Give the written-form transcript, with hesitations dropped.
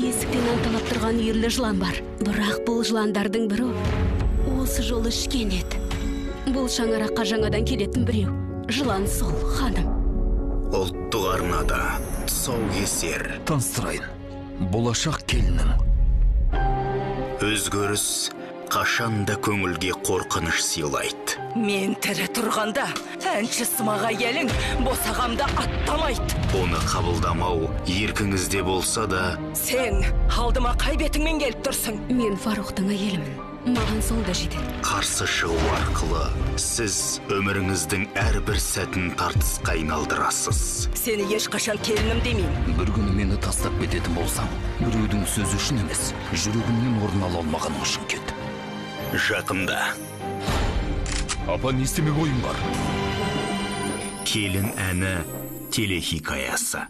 Есіктен анталап тұрған үйірлі жылан бар. Бірақ бұл жыландардың бірі осы жолы ішкен еді. Бұл шаңыраққа жаңадан келетін біреу. Жылан сол, ханым. Ұлттық арнада тұсаукесер. Таныстырайын, болашақ келінім. Өзгеріс қашанда көңілге қорқыныш сыйлайды. Мен тірі тұрғанда, әнші сымаға елің босағамда аттамайды. Оны қабылдамау еркіңізде болса да, Сен алдыма қай бетіңмен келіп тұрсың? Мен Фарухтың әйелімін. Маған сол да жетеді. қарсы шығу арқылы сіз өміріңіздің әрбір сәтін тартысқа айналдырасыз. Сені ешқашан келінім демеймін. Бір күні мені тастап кететін болсам, біреудің сөзі үшін емес, жүрегімнен орын ала алмағаным үшін кет. Жақында Апа, не істемек ойың бар? келін әні телехикаясы.